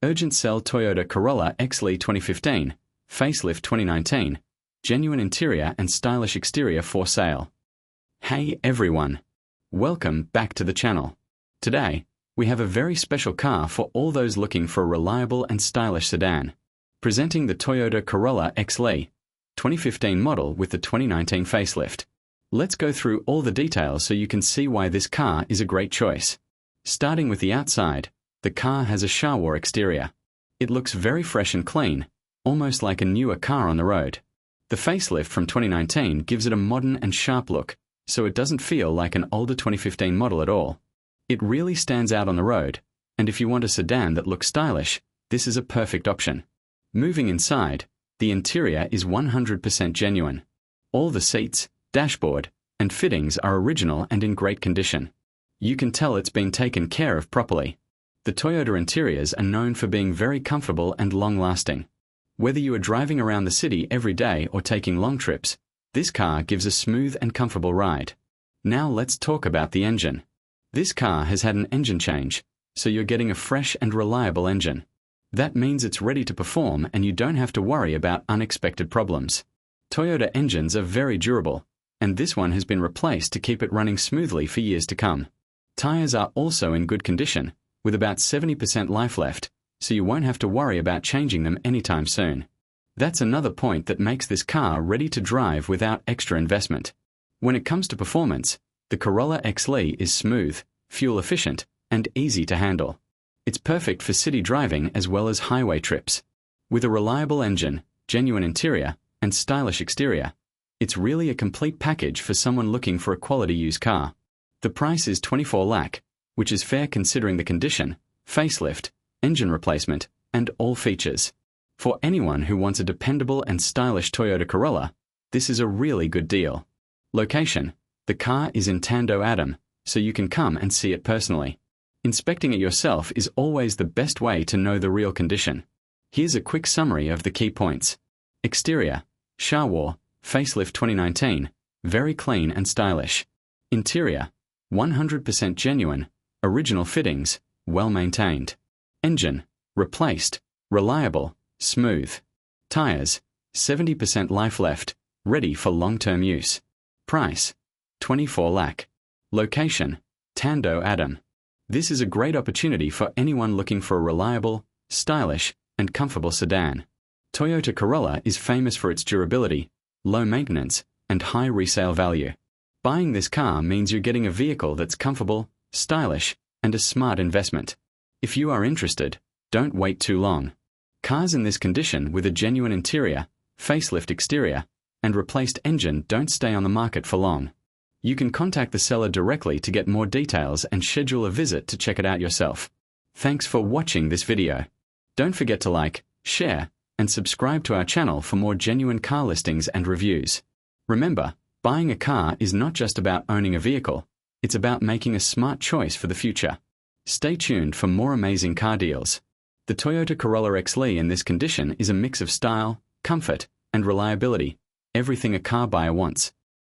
Urgent sell Toyota Corolla XLi 2015, facelift 2019, genuine interior and stylish exterior for sale. Hey everyone! Welcome back to the channel. Today, we have a very special car for all those looking for a reliable and stylish sedan. Presenting the Toyota Corolla XLi, 2015 model with the 2019 facelift. Let's go through all the details so you can see why this car is a great choice. Starting with the outside, the car has a Shawar exterior. It looks very fresh and clean, almost like a newer car on the road. The facelift from 2019 gives it a modern and sharp look, so it doesn't feel like an older 2015 model at all. It really stands out on the road, and if you want a sedan that looks stylish, this is a perfect option. Moving inside, the interior is 100% genuine. All the seats, dashboard, and fittings are original and in great condition. You can tell it's been taken care of properly. The Toyota interiors are known for being very comfortable and long-lasting. Whether you are driving around the city every day or taking long trips, this car gives a smooth and comfortable ride. Now let's talk about the engine. This car has had an engine change, so you're getting a fresh and reliable engine. That means it's ready to perform and you don't have to worry about unexpected problems. Toyota engines are very durable, and this one has been replaced to keep it running smoothly for years to come. Tires are also in good condition, with about 70% life left, so you won't have to worry about changing them anytime soon. That's another point that makes this car ready to drive without extra investment. When it comes to performance, the Corolla XLi is smooth, fuel efficient, and easy to handle. It's perfect for city driving as well as highway trips. With a reliable engine, genuine interior, and stylish exterior, it's really a complete package for someone looking for a quality used car. The price is 24 lakh, which is fair considering the condition, facelift, engine replacement, and all features. For anyone who wants a dependable and stylish Toyota Corolla, this is a really good deal. Location: the car is in Tando Adam, so you can come and see it personally. Inspecting it yourself is always the best way to know the real condition. Here's a quick summary of the key points. Exterior: Shawar, facelift 2019, very clean and stylish. Interior: 100% genuine, original fittings, well maintained. Engine: replaced, reliable, smooth. Tires: 70% life left, ready for long-term use. Price: 24 lakh. Location: Tando Adam. This is a great opportunity for anyone looking for a reliable, stylish, and comfortable sedan. Toyota Corolla is famous for its durability, low maintenance, and high resale value. Buying this car means you're getting a vehicle that's comfortable, stylish, and a smart investment. If you are interested, don't wait too long. Cars in this condition with a genuine interior, facelift exterior, and replaced engine don't stay on the market for long. You can contact the seller directly to get more details and schedule a visit to check it out yourself. Thanks for watching this video. Don't forget to like, share, and subscribe to our channel for more genuine car listings and reviews. Remember, buying a car is not just about owning a vehicle, it's about making a smart choice for the future. Stay tuned for more amazing car deals. The Toyota Corolla XLi in this condition is a mix of style, comfort, and reliability, everything a car buyer wants.